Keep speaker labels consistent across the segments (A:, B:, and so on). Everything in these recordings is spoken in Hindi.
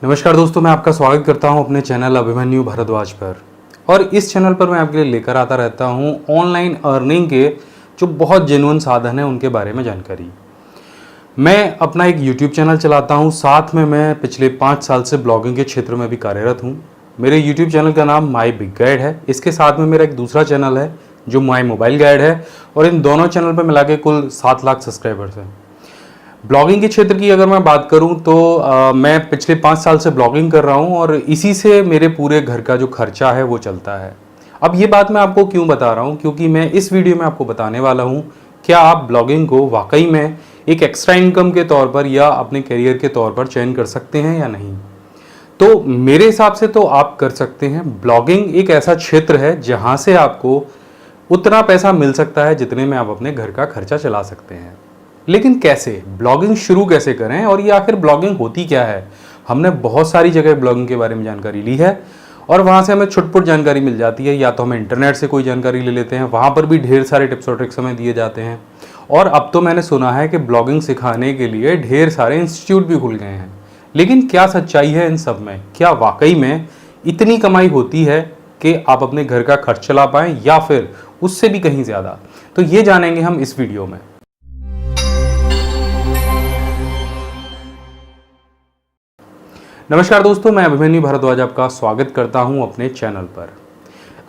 A: नमस्कार दोस्तों, मैं आपका स्वागत करता हूं अपने चैनल अभिमन्यु भारद्वाज पर। और इस चैनल पर मैं आपके लिए लेकर आता रहता हूं ऑनलाइन अर्निंग के जो बहुत जेन्युइन साधन हैं उनके बारे में जानकारी। मैं अपना एक यूट्यूब चैनल चलाता हूं, साथ में मैं पिछले 5 साल से ब्लॉगिंग के क्षेत्र में भी कार्यरत हूं। मेरे यूट्यूब चैनल का नाम माई बिग गाइड है। इसके साथ में मेरा एक दूसरा चैनल है जो माई मोबाइल गाइड है, और इन दोनों चैनल पर मिला के कुल 7 लाख सब्सक्राइबर्स हैं। ब्लॉगिंग के क्षेत्र की अगर मैं बात करूं तो मैं पिछले 5 साल से ब्लॉगिंग कर रहा हूं और इसी से मेरे पूरे घर का जो खर्चा है वो चलता है। अब ये बात मैं आपको क्यों बता रहा हूं, क्योंकि मैं इस वीडियो में आपको बताने वाला हूं क्या आप ब्लॉगिंग को वाकई में एक एक्स्ट्रा इनकम के तौर पर या अपने करियर के तौर पर चयन कर सकते हैं या नहीं। तो मेरे हिसाब से तो आप कर सकते हैं। ब्लॉगिंग एक ऐसा क्षेत्र है जहां से आपको उतना पैसा मिल सकता है जितने में आप अपने घर का खर्चा चला सकते हैं। लेकिन कैसे, ब्लॉगिंग शुरू कैसे करें और ये आखिर ब्लॉगिंग होती क्या है। हमने बहुत सारी जगह ब्लॉगिंग के बारे में जानकारी ली है और वहाँ से हमें छुटपुट जानकारी मिल जाती है, या तो हम इंटरनेट से कोई जानकारी ले लेते हैं, वहाँ पर भी ढेर सारे टिप्स और ट्रिक्स हमें दिए जाते हैं। और अब तो मैंने सुना है कि ब्लॉगिंग सिखाने के लिए ढेर सारे इंस्टीट्यूट भी खुल गए हैं। लेकिन क्या सच्चाई है इन सब में? क्या वाकई में इतनी कमाई होती है कि आप अपने घर का खर्च चला पाएँ, या फिर उससे भी कहीं ज़्यादा? तो ये जानेंगे हम इस वीडियो में। नमस्कार दोस्तों, मैं अभिमन्यु भारद्वाज आपका स्वागत करता हूं अपने चैनल पर।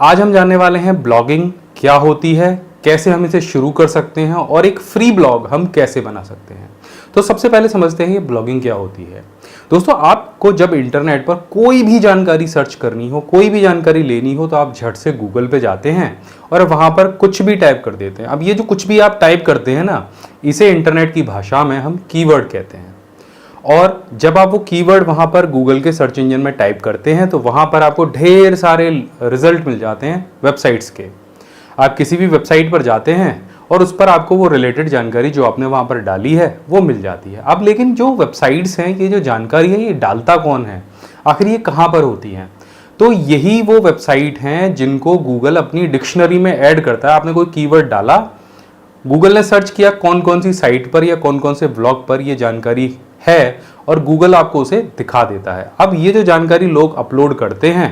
A: आज हम जानने वाले हैं ब्लॉगिंग क्या होती है, कैसे हम इसे शुरू कर सकते हैं और एक फ्री ब्लॉग हम कैसे बना सकते हैं। तो सबसे पहले समझते हैं ये ब्लॉगिंग क्या होती है। दोस्तों, आपको जब इंटरनेट पर कोई भी जानकारी सर्च करनी हो, कोई भी जानकारी लेनी हो, तो आप झट से गूगल पे जाते हैं और वहां पर कुछ भी टाइप कर देते हैं। अब ये जो कुछ भी आप टाइप करते हैं ना, इसे इंटरनेट की भाषा में हम कीवर्ड कहते हैं। और जब आप वो कीवर्ड वहाँ पर गूगल के सर्च इंजन में टाइप करते हैं तो वहाँ पर आपको ढेर सारे रिजल्ट मिल जाते हैं वेबसाइट्स के। आप किसी भी वेबसाइट पर जाते हैं और उस पर आपको वो रिलेटेड जानकारी जो आपने वहाँ पर डाली है वो मिल जाती है। अब लेकिन जो वेबसाइट्स हैं, ये जो जानकारी है, ये डालता कौन है, आखिर ये कहाँ पर होती हैं? तो यही वो वेबसाइट हैं जिनको गूगल अपनी डिक्शनरी में ऐड करता है। आपने कोई कीवर्ड डाला, गूगल ने सर्च किया कौन कौन सी साइट पर या कौन कौन से ब्लॉग पर ये जानकारी है, और गूगल आपको उसे दिखा देता है। अब ये जो जानकारी लोग अपलोड करते हैं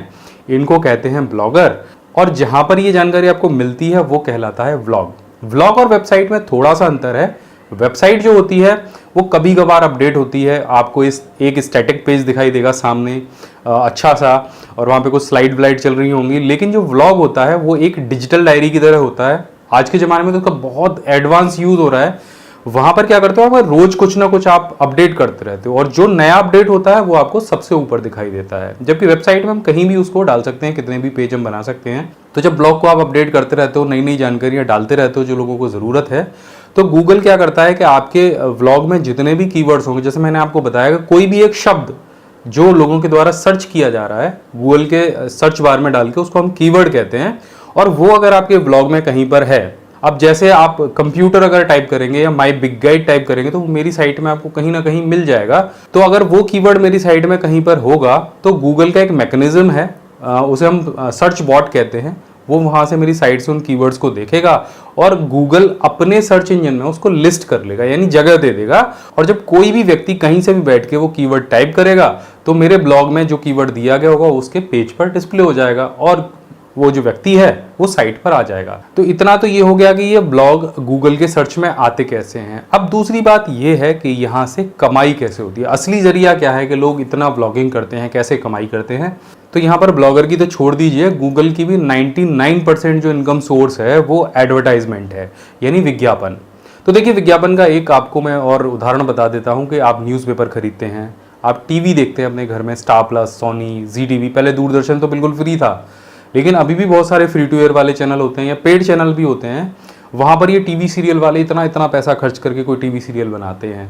A: इनको कहते हैं ब्लॉगर, और जहां पर ये जानकारी आपको मिलती है वो कहलाता है व्लॉग। व्लॉग और वेबसाइट में थोड़ा सा अंतर है। वेबसाइट जो होती है वो कभी कभार अपडेट होती है, आपको इस एक स्टैटिक पेज दिखाई देगा सामने अच्छा सा, और वहाँ पे कुछ स्लाइड व्लाइड चल रही होंगी। लेकिन जो व्लॉग होता है वो एक डिजिटल डायरी की तरह होता है। आज के ज़माने में तो उसका बहुत एडवांस यूज़ हो रहा है। वहाँ पर क्या करते हो आप, रोज कुछ ना कुछ आप अपडेट करते रहते हो, और जो नया अपडेट होता है वो आपको सबसे ऊपर दिखाई देता है। जबकि वेबसाइट में हम कहीं भी उसको डाल सकते हैं, कितने भी पेज हम बना सकते हैं। तो जब ब्लॉग को आप अपडेट करते रहते हो, नई नई जानकारियाँ डालते रहते हो जो लोगों को ज़रूरत है, तो गूगल क्या करता है कि आपके व्लॉग में जितने भी कीवर्ड्स होंगे, जैसे मैंने आपको बताया, कोई भी एक शब्द जो लोगों के द्वारा सर्च किया जा रहा है गूगल के सर्च बार में डाल के, उसको हम कीवर्ड कहते हैं। और वो अगर आपके ब्लॉग में कहीं पर है, अब जैसे आप कंप्यूटर अगर टाइप करेंगे या माई बिग गाइड टाइप करेंगे तो मेरी साइट में आपको कहीं ना कहीं मिल जाएगा। तो अगर वो कीवर्ड मेरी साइट में कहीं पर होगा तो गूगल का एक मैकेनिज्म है, उसे हम सर्च बॉट कहते हैं, वो वहाँ से मेरी साइट से उन कीवर्ड्स को देखेगा और गूगल अपने सर्च इंजन में उसको लिस्ट कर लेगा, यानी जगह दे देगा। और जब कोई भी व्यक्ति कहीं से भी बैठ के वो कीवर्ड टाइप करेगा तो मेरे ब्लॉग में जो कीवर्ड दिया गया होगा उसके पेज पर डिस्प्ले हो जाएगा और वो जो व्यक्ति है वो साइट पर आ जाएगा। तो इतना तो ये हो गया कि ये ब्लॉग गूगल के सर्च में आते कैसे हैं। अब दूसरी बात ये है कि यहाँ से कमाई कैसे होती है। असली जरिया क्या है कि लोग इतना ब्लॉगिंग करते हैं, कैसे कमाई करते हैं। तो यहाँ पर ब्लॉगर की तो छोड़ दीजिए, गूगल की भी 99% जो इनकम सोर्स है वो एडवर्टाइजमेंट है, यानी विज्ञापन। तो देखिए, विज्ञापन का एक आपको मैं और उदाहरण बता देता हूँ कि आप न्यूज़पेपर खरीदते हैं, आप टीवी देखते हैं अपने घर में, स्टार प्लस, सोनी, जी टीवी। पहले दूरदर्शन तो बिल्कुल फ्री था, लेकिन अभी भी बहुत सारे फ्री टू एयर वाले चैनल होते हैं या पेड चैनल भी होते हैं। वहाँ पर ये टीवी सीरियल वाले इतना इतना पैसा खर्च करके कोई टीवी सीरियल बनाते हैं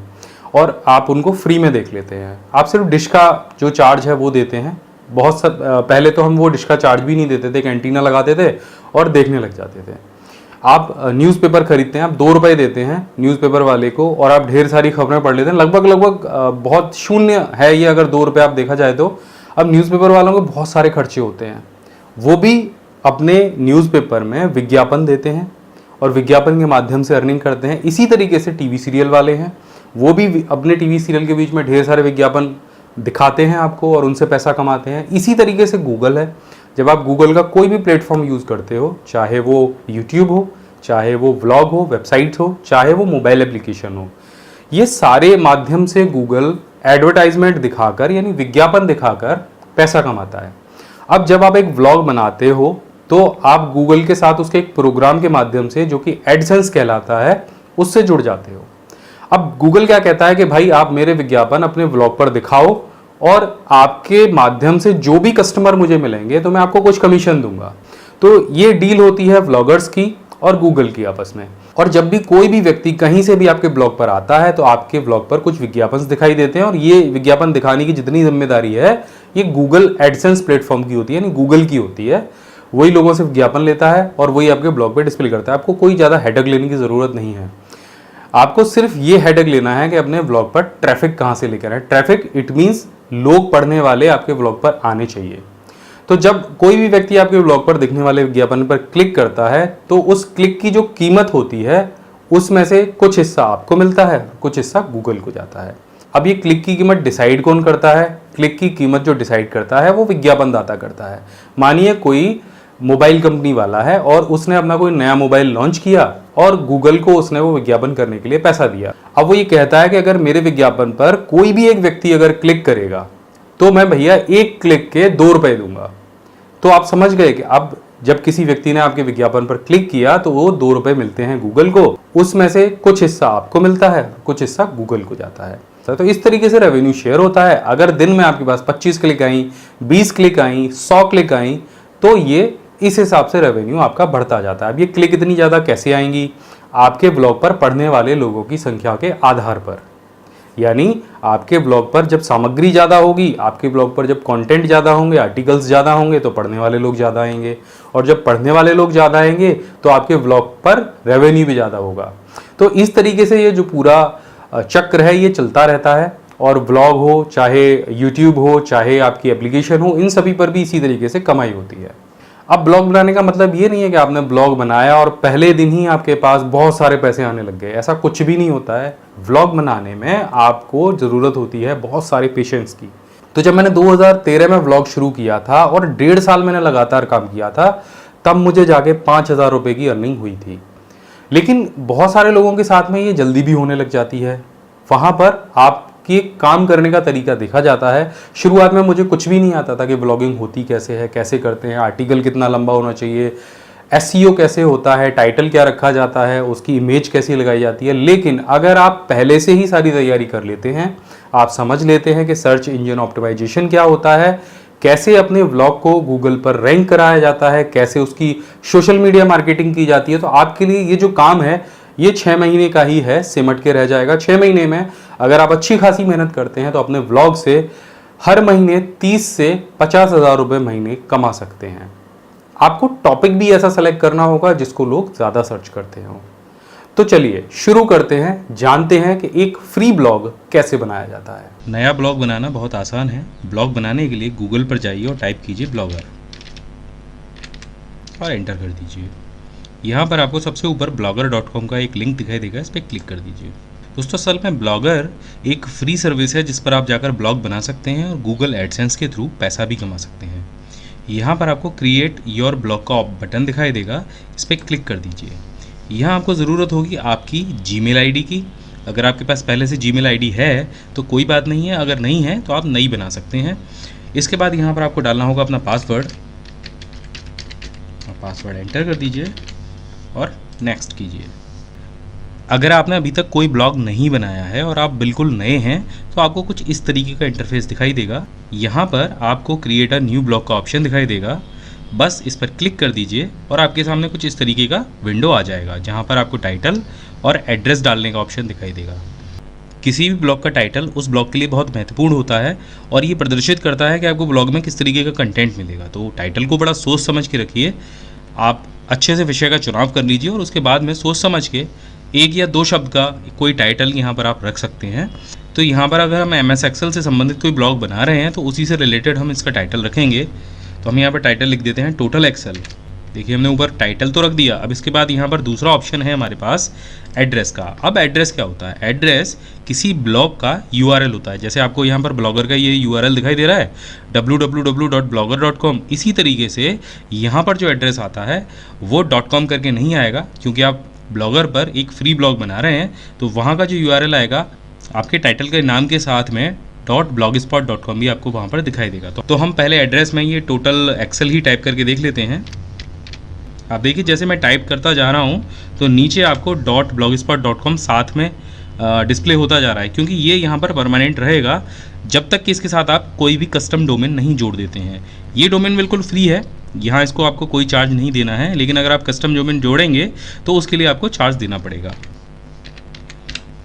A: और आप उनको फ्री में देख लेते हैं। आप सिर्फ डिश का जो चार्ज है वो देते हैं। बहुत सब पहले तो हम वो डिश का चार्ज भी नहीं देते थे, एक एंटीना लगाते थे और देखने लग जाते थे। आप न्यूज़पेपर खरीदते हैं, आप 2 रुपये देते हैं न्यूज़पेपर वाले को और आप ढेर सारी खबरें पढ़ लेते हैं। लगभग बहुत शून्य है ये अगर 2 रुपये आप देखा जाए तो। अब न्यूज़पेपर वालों को बहुत सारे खर्चे होते हैं, वो भी अपने न्यूज़पेपर में विज्ञापन देते हैं और विज्ञापन के माध्यम से अर्निंग करते हैं। इसी तरीके से टीवी सीरियल वाले हैं, वो भी अपने टीवी सीरियल के बीच में ढेर सारे विज्ञापन दिखाते हैं आपको और उनसे पैसा कमाते हैं। इसी तरीके से गूगल है। जब आप गूगल का कोई भी प्लेटफॉर्म यूज़ करते हो, चाहे वो यूट्यूब हो, चाहे वो व्लॉग हो, वेबसाइट हो, चाहे वो मोबाइल एप्लीकेशन हो, ये सारे माध्यम से गूगल एडवर्टाइजमेंट दिखाकर यानी विज्ञापन दिखाकर पैसा कमाता है। अब जब आप एक व्लॉग बनाते हो तो आप गूगल के साथ उसके एक प्रोग्राम के माध्यम से, जो कि एडसेंस कहलाता है, उससे जुड़ जाते हो। अब गूगल क्या कहता है कि भाई आप मेरे विज्ञापन अपने व्लॉग पर दिखाओ और आपके माध्यम से जो भी कस्टमर मुझे मिलेंगे तो मैं आपको कुछ कमीशन दूंगा। तो ये डील होती है व्लॉगर्स की और गूगल की आपस में। और जब भी कोई भी व्यक्ति कहीं से भी आपके ब्लॉग पर आता है तो आपके ब्लॉग पर कुछ विज्ञापन दिखाई देते हैं, और ये विज्ञापन दिखाने की जितनी जिम्मेदारी है ये गूगल एडसेंस प्लेटफॉर्म की होती है, यानी गूगल की होती है। वही लोगों से विज्ञापन लेता है और वही आपके ब्लॉग पे डिस्प्ले करता है। आपको कोई ज़्यादा हेडेक लेने की ज़रूरत नहीं है। आपको सिर्फ ये हेडेक लेना है कि अपने ब्लॉग पर ट्रैफिक कहाँ से लेकर आए। ट्रैफिक इट मीन्स लोग पढ़ने वाले आपके ब्लॉग पर आने चाहिए। तो जब कोई भी व्यक्ति आपके ब्लॉग पर दिखने वाले विज्ञापन पर क्लिक करता है तो उस क्लिक की जो कीमत होती है उसमें से कुछ हिस्सा आपको मिलता है, कुछ हिस्सा गूगल को जाता है। अब ये क्लिक की कीमत डिसाइड कौन करता है? क्लिक की कीमत जो डिसाइड करता है वो विज्ञापन दाता करता है। मानिए कोई मोबाइल कंपनी वाला है और उसने अपना कोई नया मोबाइल लॉन्च किया और गूगल को उसने वो विज्ञापन करने के लिए पैसा दिया। अब वो ये कहता है कि अगर मेरे विज्ञापन पर कोई भी एक व्यक्ति अगर क्लिक करेगा तो मैं भैया एक क्लिक के 2 रुपए दूंगा। तो आप समझ गए कि अब जब किसी व्यक्ति ने आपके विज्ञापन पर क्लिक किया तो वो 2 रुपए मिलते हैं गूगल को, उसमें से कुछ हिस्सा आपको मिलता है, कुछ हिस्सा गूगल को जाता है। तो इस तरीके से रेवेन्यू शेयर होता है। अगर दिन में आपके पास 25 क्लिक आई, 20 क्लिक आई, 100 क्लिक आई तो ये इस हिसाब से रेवेन्यू आपका बढ़ता जाता है। अब ये क्लिक इतनी ज़्यादा कैसे आएंगी? आपके ब्लॉग पर पढ़ने वाले लोगों की संख्या के आधार पर। यानी आपके ब्लॉग पर जब सामग्री ज़्यादा होगी, आपके ब्लॉग पर जब कंटेंट ज़्यादा होंगे, आर्टिकल्स ज़्यादा होंगे तो पढ़ने वाले लोग ज़्यादा आएंगे, और जब पढ़ने वाले लोग ज़्यादा आएंगे तो आपके ब्लॉग पर रेवेन्यू भी ज़्यादा होगा। तो इस तरीके से ये जो पूरा चक्र है ये चलता रहता है। और ब्लॉग हो, चाहे यूट्यूब हो, चाहे आपकी एप्लीकेशन हो, इन सभी पर भी इसी तरीके से कमाई होती है। अब ब्लॉग बनाने का मतलब ये नहीं है कि आपने ब्लॉग बनाया और पहले दिन ही आपके पास बहुत सारे पैसे आने लग गए। ऐसा कुछ भी नहीं होता है। व्लॉग बनाने में आपको ज़रूरत होती है बहुत सारे पेशेंस की। तो जब मैंने 2013 में व्लॉग शुरू किया था और 1.5 साल मैंने लगातार काम किया था, तब मुझे जाके 5,000 रुपये की अर्निंग हुई थी। लेकिन बहुत सारे लोगों के साथ में ये जल्दी भी होने लग जाती है। वहाँ पर आपकी काम करने का तरीका देखा जाता है। शुरुआत में मुझे कुछ भी नहीं आता था कि ब्लॉगिंग होती कैसे है, कैसे करते हैं, आर्टिकल कितना लंबा होना चाहिए, एसईओ कैसे होता है, टाइटल क्या रखा जाता है, उसकी इमेज कैसी लगाई जाती है। लेकिन अगर आप पहले से ही सारी तैयारी कर लेते हैं, आप समझ लेते हैं कि सर्च इंजन ऑप्टिमाइजेशन क्या होता है, कैसे अपने व्लॉग को गूगल पर रैंक कराया जाता है, कैसे उसकी सोशल मीडिया मार्केटिंग की जाती है, तो आपके लिए ये जो काम है ये 6 महीने का ही है, सिमट के रह जाएगा। 6 महीने में अगर आप अच्छी खासी मेहनत करते हैं तो अपने व्लॉग से हर महीने 30 से 50,000 रुपये महीने कमा सकते हैं। आपको टॉपिक भी ऐसा सेलेक्ट करना होगा जिसको लोग ज़्यादा सर्च करते हो। तो चलिए शुरू करते हैं, जानते हैं कि एक फ्री ब्लॉग कैसे बनाया जाता है।
B: नया ब्लॉग बनाना बहुत आसान है। ब्लॉग बनाने के लिए गूगल पर जाइए और टाइप कीजिए ब्लॉगर और एंटर कर दीजिए। यहाँ पर आपको सबसे ऊपर blogger.com का एक लिंक दिखाई देगा, इस पर क्लिक कर दीजिए। दोस्तों असल में ब्लॉगर एक फ्री सर्विस है जिस पर आप जाकर ब्लॉग बना सकते हैं और गूगल एडसेंस के थ्रू पैसा भी कमा सकते हैं। यहाँ पर आपको क्रिएट योर ब्लॉग का बटन दिखाई देगा, इस पर क्लिक कर दीजिए। यहाँ आपको ज़रूरत होगी आपकी जीमेल आईडी की। अगर आपके पास पहले से जीमेल आईडी है तो कोई बात नहीं है, अगर नहीं है तो आप नई बना सकते हैं। इसके बाद यहाँ पर आपको डालना होगा अपना पासवर्ड एंटर कर दीजिए और नेक्स्ट कीजिए। अगर आपने अभी तक कोई ब्लॉग नहीं बनाया है और आप बिल्कुल नए हैं तो आपको कुछ इस तरीके का इंटरफेस दिखाई देगा। यहाँ पर आपको क्रिएट अ न्यू ब्लॉग का ऑप्शन दिखाई देगा, बस इस पर क्लिक कर दीजिए और आपके सामने कुछ इस तरीके का विंडो आ जाएगा जहाँ पर आपको टाइटल और एड्रेस डालने का ऑप्शन दिखाई देगा। किसी भी ब्लॉग का टाइटल उस ब्लॉग के लिए बहुत महत्वपूर्ण होता है और ये प्रदर्शित करता है कि आपको ब्लॉग में किस तरीके का कंटेंट मिलेगा। तो टाइटल को बड़ा सोच समझ के रखिए, आप अच्छे से विषय का चुनाव कर लीजिए और उसके बाद में सोच समझ के 1 या 2 शब्द का कोई टाइटल यहाँ पर आप रख सकते हैं। तो यहाँ पर अगर हम MS एक्सेल से संबंधित कोई ब्लॉग बना रहे हैं तो उसी से रिलेटेड हम इसका टाइटल रखेंगे। तो हम यहाँ पर टाइटल लिख देते हैं टोटल एक्सेल देखिए हमने ऊपर टाइटल तो रख दिया। अब इसके बाद यहाँ पर दूसरा ऑप्शन है हमारे पास एड्रेस का। अब एड्रेस क्या होता है? एड्रेस किसी ब्लॉग का यूआरएल होता है। जैसे आपको यहाँ पर ब्लॉगर का ये यूआरएल दिखाई दे रहा है www.blogger.com। इसी तरीके से यहाँ पर जो एड्रेस आता है वो .com करके नहीं आएगा, क्योंकि आप ब्लॉगर पर एक फ्री ब्लॉग बना रहे हैं, तो वहाँ का जो यूआरएल आएगा आपके टाइटल के नाम के साथ में .blogspot.com भी आपको वहाँ पर दिखाई देगा। तो हम पहले एड्रेस में ये टोटल एक्सेल ही टाइप करके देख लेते हैं। आप देखिए जैसे मैं टाइप करता जा रहा हूँ तो नीचे आपको .blogspot.com साथ में डिस्प्ले होता जा रहा है, क्योंकि ये यहाँ पर परमानेंट रहेगा जब तक कि इसके साथ आप कोई भी कस्टम डोमेन नहीं जोड़ देते हैं। ये डोमेन बिल्कुल फ्री है, यहाँ इसको आपको कोई चार्ज नहीं देना है, लेकिन अगर आप कस्टम डोमेन जोड़ेंगे तो उसके लिए आपको चार्ज देना पड़ेगा।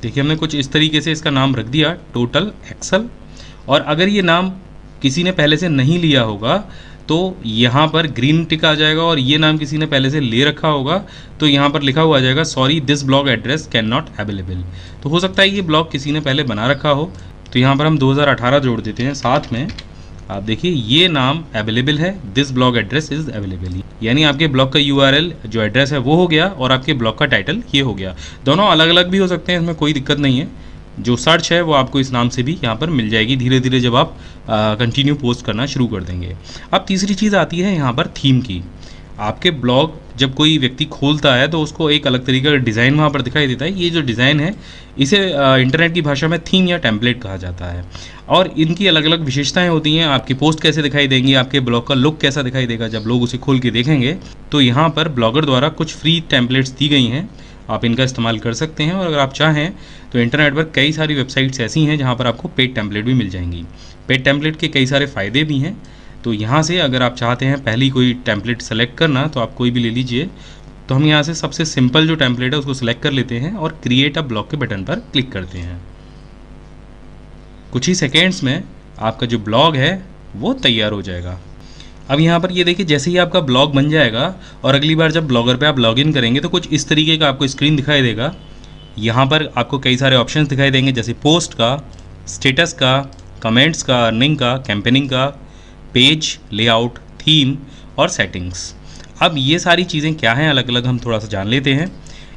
B: देखिए हमने कुछ इस तरीके से इसका नाम रख दिया, टोटल एक्सेल। और अगर ये नाम किसी ने पहले से नहीं लिया होगा तो यहाँ पर ग्रीन टिक आ जाएगा, और ये नाम किसी ने पहले से ले रखा होगा तो यहाँ पर लिखा हुआ आ जाएगा sorry this blog address can not available. तो हो सकता है ये ब्लॉग किसी ने पहले बना रखा हो, तो यहाँ पर हम 2018 जोड़ देते हैं साथ में। आप देखिए ये नाम अवेलेबल है, this blog address is available, यानी आपके ब्लॉग का यूआरएल जो एड्रेस है वो हो गया और आपके ब्लॉग का टाइटल ये हो गया। दोनों अलग अलग भी हो सकते हैं, इसमें कोई दिक्कत नहीं है। जो सर्च है वो आपको इस नाम से भी यहाँ पर मिल जाएगी धीरे धीरे जब आप कंटिन्यू पोस्ट करना शुरू कर देंगे। अब तीसरी चीज़ आती है यहाँ पर थीम की। आपके ब्लॉग जब कोई व्यक्ति खोलता है तो उसको एक अलग तरीके का डिज़ाइन वहाँ पर दिखाई देता है। ये जो डिज़ाइन है इसे इंटरनेट की भाषा में थीम या टेम्पलेट कहा जाता है, और इनकी अलग अलग विशेषताएं होती हैं। आपकी पोस्ट कैसे दिखाई देंगी, आपके ब्लॉग का लुक कैसा दिखाई देगा जब लोग उसे खोल के देखेंगे। तो यहाँ पर ब्लॉगर द्वारा कुछ फ्री टेम्पलेट्स दी गई हैं, आप इनका इस्तेमाल कर सकते हैं। और अगर आप चाहें तो इंटरनेट पर कई सारी वेबसाइट्स ऐसी हैं जहाँ पर आपको पेड टेम्पलेट भी मिल जाएंगी। पेड टेम्पलेट के कई सारे फ़ायदे भी हैं, तो यहाँ से अगर आप चाहते हैं पहली कोई टेम्पलेट सेलेक्ट करना तो आप कोई भी ले लीजिए। तो हम यहाँ से सबसे सिंपल जो टेम्पलेट है उसको सिलेक्ट कर लेते हैं और क्रिएट अ ब्लॉग के बटन पर क्लिक करते हैं। कुछ ही सेकेंड्स में आपका जो ब्लॉग है वो तैयार हो जाएगा। अब यहाँ पर ये देखिए जैसे ही आपका ब्लॉग बन जाएगा और अगली बार जब ब्लॉगर पे आप लॉगिन करेंगे तो कुछ इस तरीके का आपको स्क्रीन दिखाई देगा। यहाँ पर आपको कई सारे ऑप्शंस दिखाई देंगे, जैसे पोस्ट का, स्टेटस का, कमेंट्स का, अर्निंग का, कैंपेनिंग का, पेज लेआउट, थीम और सेटिंग्स। अब ये सारी चीज़ें क्या हैं अलग अलग हम थोड़ा सा जान लेते हैं।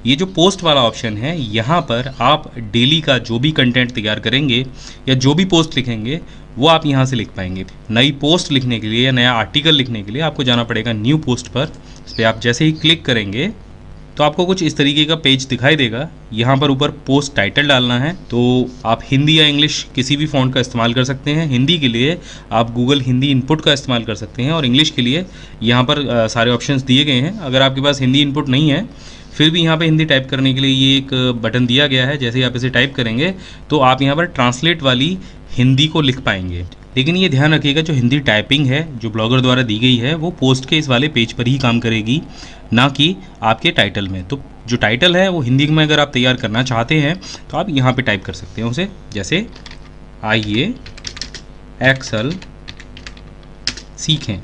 B: ये जो पोस्ट वाला ऑप्शन है, यहाँ पर आप डेली का जो भी कंटेंट तैयार करेंगे या जो भी पोस्ट लिखेंगे वो आप यहाँ से लिख पाएंगे। नई पोस्ट लिखने के लिए या नया आर्टिकल लिखने के लिए आपको जाना पड़ेगा न्यू पोस्ट पर। इस पर आप जैसे ही क्लिक करेंगे तो आपको कुछ इस तरीके का पेज दिखाई देगा। यहाँ पर ऊपर पोस्ट टाइटल डालना है, तो आप हिंदी या इंग्लिश किसी भी फ़ॉन्ट का इस्तेमाल कर सकते हैं। हिंदी के लिए आप गूगल हिंदी इनपुट का इस्तेमाल कर सकते हैं, और इंग्लिश के लिए यहाँ पर सारे ऑप्शंस दिए गए हैं। अगर आपके पास हिंदी इनपुट नहीं है फिर भी यहाँ पे हिंदी टाइप करने के लिए ये एक बटन दिया गया है। जैसे ही आप इसे टाइप करेंगे तो आप यहाँ पर ट्रांसलेट वाली हिंदी को लिख पाएंगे। लेकिन ये ध्यान रखिएगा जो हिंदी टाइपिंग है जो ब्लॉगर द्वारा दी गई है वो पोस्ट के इस वाले पेज पर ही काम करेगी, ना कि आपके टाइटल में। तो जो टाइटल है वो हिंदी में अगर आप तैयार करना चाहते हैं तो आप यहाँ पे टाइप कर सकते हैं उसे, जैसे आइए एक्सेल सीखें,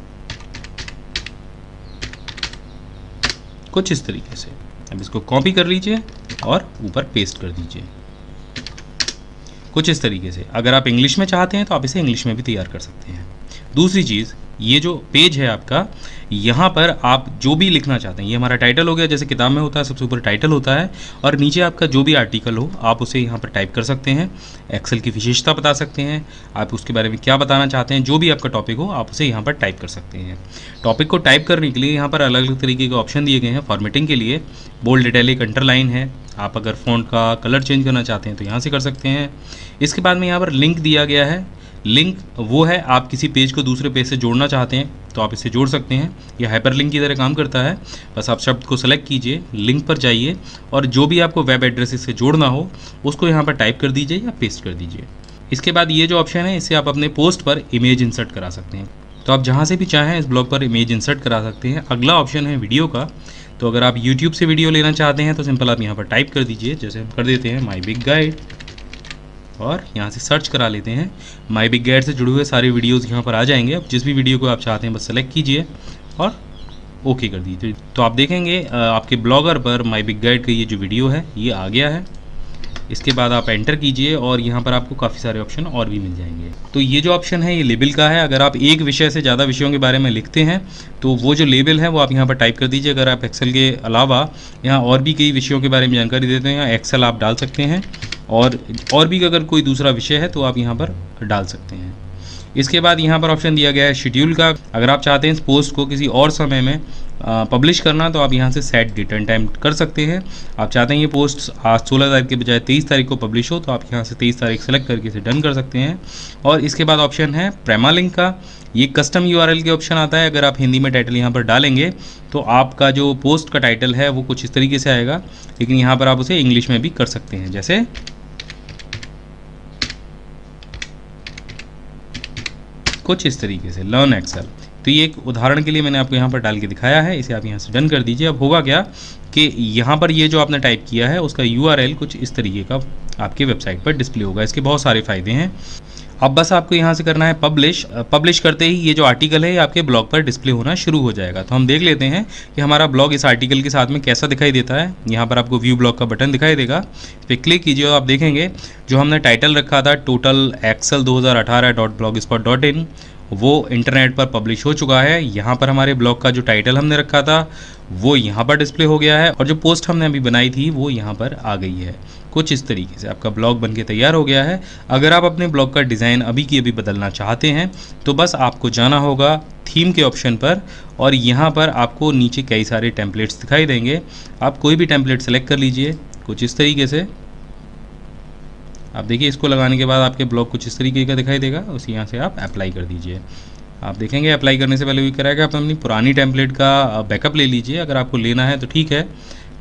B: कुछ इस तरीके से। अब इसको कॉपी कर लीजिए और ऊपर पेस्ट कर दीजिए कुछ इस तरीके से। अगर आप इंग्लिश में चाहते हैं तो आप इसे इंग्लिश में भी तैयार कर सकते हैं। दूसरी चीज़, ये जो पेज है आपका, यहाँ पर आप जो भी लिखना चाहते हैं, ये हमारा टाइटल हो गया, जैसे किताब में होता है सबसे ऊपर टाइटल होता है, और नीचे आपका जो भी आर्टिकल हो आप उसे यहाँ पर टाइप कर सकते हैं। एक्सेल की विशेषता बता सकते हैं, आप उसके बारे में क्या बताना चाहते हैं, जो भी आपका टॉपिक हो आप उसे यहाँ पर टाइप कर सकते हैं। टॉपिक को टाइप करने के लिए यहाँ पर अलग अलग तरीके के ऑप्शन दिए गए हैं। फॉर्मेटिंग के लिए बोल्ड, इटैलिक, अंडरलाइन है। आप अगर फ़ॉन्ट का कलर चेंज करना चाहते हैं तो यहाँ से कर सकते हैं। इसके बाद में यहाँ पर लिंक दिया गया है। लिंक वो है, आप किसी पेज को दूसरे पेज से जोड़ना चाहते हैं तो आप इसे जोड़ सकते हैं। यह हाइपर लिंक की तरह काम करता है। बस आप शब्द को सेलेक्ट कीजिए, लिंक पर जाइए और जो भी आपको वेब एड्रेस से जोड़ना हो उसको यहाँ पर टाइप कर दीजिए या पेस्ट कर दीजिए। इसके बाद ये जो ऑप्शन है इससे आप अपने पोस्ट पर इमेज इंसर्ट करा सकते हैं। तो आप जहाँ से भी चाहें इस ब्लॉग पर इमेज इंसर्ट करा सकते हैं। अगला ऑप्शन है वीडियो का। तो अगर आप YouTube से वीडियो लेना चाहते हैं तो सिंपल आप यहाँ पर टाइप कर दीजिए, जैसे हम कर देते हैं माई बिग गाइड, और यहाँ से सर्च करा लेते हैं। माई बिग गाइड से जुड़े हुए सारे वीडियोज़ यहाँ पर आ जाएंगे। अब जिस भी वीडियो को आप चाहते हैं बस सेलेक्ट कीजिए और ओके कर दीजिए। तो आप देखेंगे आपके ब्लॉगर पर माई बिग गाइड का ये जो वीडियो है ये आ गया है। इसके बाद आप एंटर कीजिए और यहाँ पर आपको काफ़ी सारे ऑप्शन और भी मिल जाएंगे। तो ये जो ऑप्शन है ये लेबल का है। अगर आप एक विषय से ज़्यादा विषयों के बारे में लिखते हैं तो वो जो लेबल है वो आप यहाँ पर टाइप कर दीजिए। अगर आप एक्सेल के अलावा यहाँ और भी कई विषयों के बारे में जानकारी देते हैं, यहाँ एक्सेल आप डाल सकते हैं और भी अगर कोई दूसरा विषय है तो आप यहाँ पर डाल सकते हैं। इसके बाद यहाँ पर ऑप्शन दिया गया है शेड्यूल का। अगर आप चाहते हैं इस पोस्ट को किसी और समय में पब्लिश करना तो आप यहाँ से सेट डेट एंड टाइम कर सकते हैं। आप चाहते हैं ये पोस्ट आज 16 तारीख के बजाय 23 तारीख को पब्लिश हो तो आप यहाँ से 23 तारीख सेलेक्ट करके इसे डन कर सकते हैं। और इसके बाद ऑप्शन है प्रेमालिंक का। ये कस्टम URL के ऑप्शन आता है। अगर आप हिंदी में टाइटल यहाँ पर डालेंगे तो आपका जो पोस्ट का टाइटल है वो कुछ इस तरीके से आएगा, लेकिन यहाँ पर आप उसे इंग्लिश में भी कर सकते हैं, जैसे कुछ इस तरीके से लर्न एक्सेल। तो ये एक उदाहरण के लिए मैंने आपको यहाँ पर डाल के दिखाया है। इसे आप यहाँ से डन कर दीजिए। अब होगा क्या कि यहाँ पर ये जो आपने टाइप किया है उसका URL कुछ इस तरीके का आपकी वेबसाइट पर डिस्प्ले होगा। इसके बहुत सारे फ़ायदे हैं। अब बस आपको यहाँ से करना है पब्लिश करते ही ये जो आर्टिकल है ये आपके ब्लॉग पर डिस्प्ले होना शुरू हो जाएगा। तो हम देख लेते हैं कि हमारा ब्लॉग इस आर्टिकल के साथ में कैसा दिखाई देता है। यहाँ पर आपको व्यू ब्लॉग का बटन दिखाई देगा, इस पर क्लिक कीजिए और आप देखेंगे जो हमने टाइटल रखा था टोटल एक्सेल 2018.blogspot.in वो इंटरनेट पर पब्लिश हो चुका है। यहाँ पर हमारे ब्लॉग का जो टाइटल हमने रखा था वो यहाँ पर डिस्प्ले हो गया है और जो पोस्ट हमने अभी बनाई थी वो यहाँ पर आ गई है। कुछ इस तरीके से आपका ब्लॉग बनके तैयार हो गया है। अगर आप अपने ब्लॉग का डिज़ाइन अभी की अभी बदलना चाहते हैं तो बस आपको जाना होगा थीम के ऑप्शन पर और यहाँ पर आपको नीचे कई सारे टेम्पलेट्स दिखाई देंगे। आप कोई भी टेम्पलेट सेलेक्ट कर लीजिए कुछ इस तरीके से। आप देखिए इसको लगाने के बाद आपके ब्लॉग कुछ इस तरीके का दिखाई देगा। उसी यहाँ से आप अप्लाई कर दीजिए। आप देखेंगे अप्लाई करने से पहले भी कराएगा आप अपनी पुरानी टेम्पलेट का बैकअप ले लीजिए। अगर आपको लेना है तो ठीक है,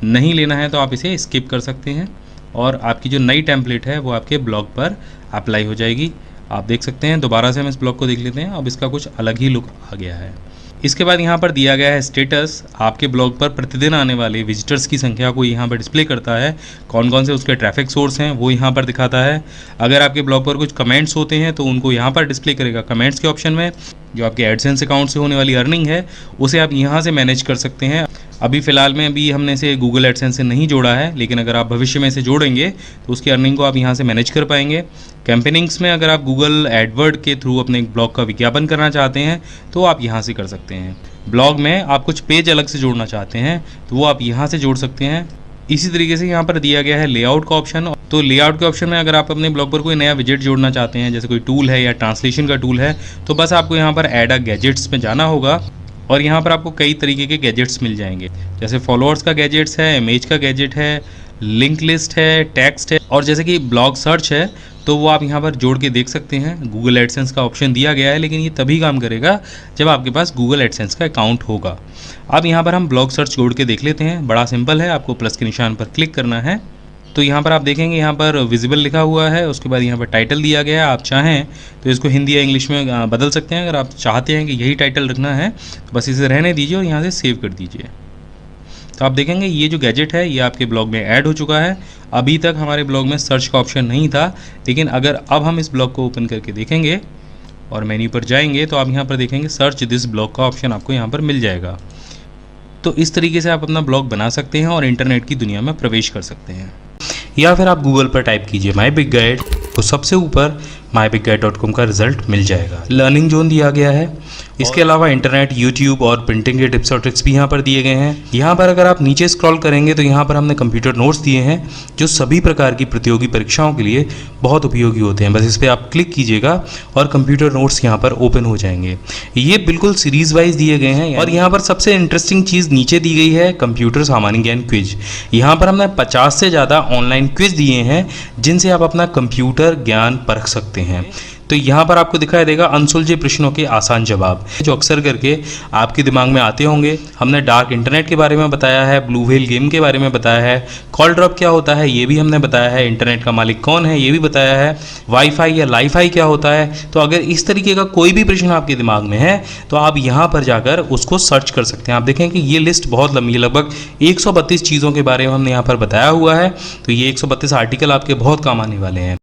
B: नहीं लेना है तो आप इसे स्किप कर सकते हैं और आपकी जो नई टेम्पलेट है वो आपके ब्लॉग पर अप्लाई हो जाएगी। आप देख सकते हैं। दोबारा से हम इस ब्लॉग को देख लेते हैं। अब इसका कुछ अलग ही लुक आ गया है। इसके बाद यहाँ पर दिया गया है स्टेटस। आपके ब्लॉग पर प्रतिदिन आने वाले विजिटर्स की संख्या को यहाँ पर डिस्प्ले करता है। कौन कौन से उसके ट्रैफिक सोर्स हैं वो यहाँ पर दिखाता है। अगर आपके ब्लॉग पर कुछ कमेंट्स होते हैं तो उनको यहाँ पर डिस्प्ले करेगा कमेंट्स के ऑप्शन में। जो आपके एडसेंस अकाउंट से होने वाली अर्निंग है उसे आप यहाँ से मैनेज कर सकते हैं। अभी फ़िलहाल में अभी हमने इसे गूगल एडसेंस से नहीं जोड़ा है, लेकिन अगर आप भविष्य में इसे जोड़ेंगे तो उसकी अर्निंग को आप यहाँ से मैनेज कर पाएंगे। कैंपेनिंग्स में अगर आप गूगल एडवर्ड के थ्रू अपने ब्लॉग का विज्ञापन करना चाहते हैं तो आप यहाँ से कर सकते हैं। ब्लॉग में आप कुछ पेज अलग से जोड़ना चाहते हैं तो वो आप यहाँ से जोड़ सकते हैं। इसी तरीके से यहाँ पर दिया गया है लेआउट का ऑप्शन। तो लेआउट के ऑप्शन में अगर आप अपने ब्लॉग पर कोई नया विजेट जोड़ना चाहते हैं, जैसे कोई टूल है या ट्रांसलेशन का टूल है, तो बस आपको यहाँ पर ऐड अ गैजेट्स में जाना होगा और यहाँ पर आपको कई तरीके के गैजेट्स मिल जाएंगे। जैसे फॉलोअर्स का गैजेट्स है, इमेज का गैजेट है, लिंक लिस्ट है, टेक्स्ट है और जैसे कि ब्लॉग सर्च है तो वो आप यहाँ पर जोड़ के देख सकते हैं। गूगल एडसेंस का ऑप्शन दिया गया है, लेकिन ये तभी काम करेगा जब आपके पास गूगल एडसेंस का अकाउंट होगा। अब यहाँ पर हम ब्लॉग सर्च जोड़ के देख लेते हैं। बड़ा सिंपल है, आपको प्लस के निशान पर क्लिक करना है। तो यहाँ पर आप देखेंगे यहाँ पर विजिबल लिखा हुआ है, उसके बाद यहाँ पर टाइटल दिया गया है। आप चाहें तो इसको हिंदी या इंग्लिश में बदल सकते हैं। अगर आप चाहते हैं कि यही टाइटल रखना है तो बस इसे रहने दीजिए और यहाँ से सेव कर दीजिए। तो आप देखेंगे ये जो गैजेट है ये आपके ब्लॉग में ऐड हो चुका है। अभी तक हमारे ब्लॉग में सर्च का ऑप्शन नहीं था, लेकिन अगर अब हम इस ब्लॉग को ओपन करके देखेंगे और मेन्यू पर जाएंगे तो आप यहाँ पर देखेंगे सर्च दिस ब्लॉग का ऑप्शन आपको यहाँ पर मिल जाएगा। तो इस तरीके से आप अपना ब्लॉग बना सकते हैं और इंटरनेट की दुनिया में प्रवेश कर सकते हैं। या फिर आप गूगल पर टाइप कीजिए माई बिग गाइड तो सबसे ऊपर myBigGuide.com का रिजल्ट मिल जाएगा। लर्निंग जोन दिया गया है। इसके अलावा इंटरनेट, यूट्यूब और प्रिंटिंग के टिप्स और ट्रिक्स भी यहाँ पर दिए गए हैं। यहाँ पर अगर आप नीचे स्क्रॉल करेंगे तो यहाँ पर हमने कंप्यूटर नोट्स दिए हैं जो सभी प्रकार की प्रतियोगी परीक्षाओं के लिए बहुत उपयोगी होते हैं। बस इस पर आप क्लिक कीजिएगा और कंप्यूटर नोट्स यहाँ पर ओपन हो जाएंगे। ये बिल्कुल सीरीज वाइज दिए गए हैं और यहाँ पर सबसे इंटरेस्टिंग चीज़ नीचे दी गई है कंप्यूटर सामान्य ज्ञान क्विज। यहाँ पर हमने 50 से ज़्यादा ऑनलाइन क्विज दिए हैं जिनसे आप अपना कंप्यूटर ज्ञान परख सकते हैं। तो यहाँ पर आपको दिखाई देगा अनसुलझे प्रश्नों के आसान जवाब जो अक्सर करके आपके दिमाग में आते होंगे। हमने डार्क इंटरनेट के बारे में बताया है, ब्लू व्हेल गेम के बारे में बताया है, कॉल ड्रॉप क्या होता है ये भी हमने बताया है, इंटरनेट का मालिक कौन है ये भी बताया है, वाईफाई या लाईफाई क्या होता है। तो अगर इस तरीके का कोई भी प्रश्न आपके दिमाग में है तो आप यहाँ पर जाकर उसको सर्च कर सकते हैं। आप देखें कि ये लिस्ट बहुत लंबी है, लगभग 132 चीज़ों के बारे में हमने यहाँ पर बताया हुआ है। तो ये 132 आर्टिकल आपके बहुत काम आने वाले हैं।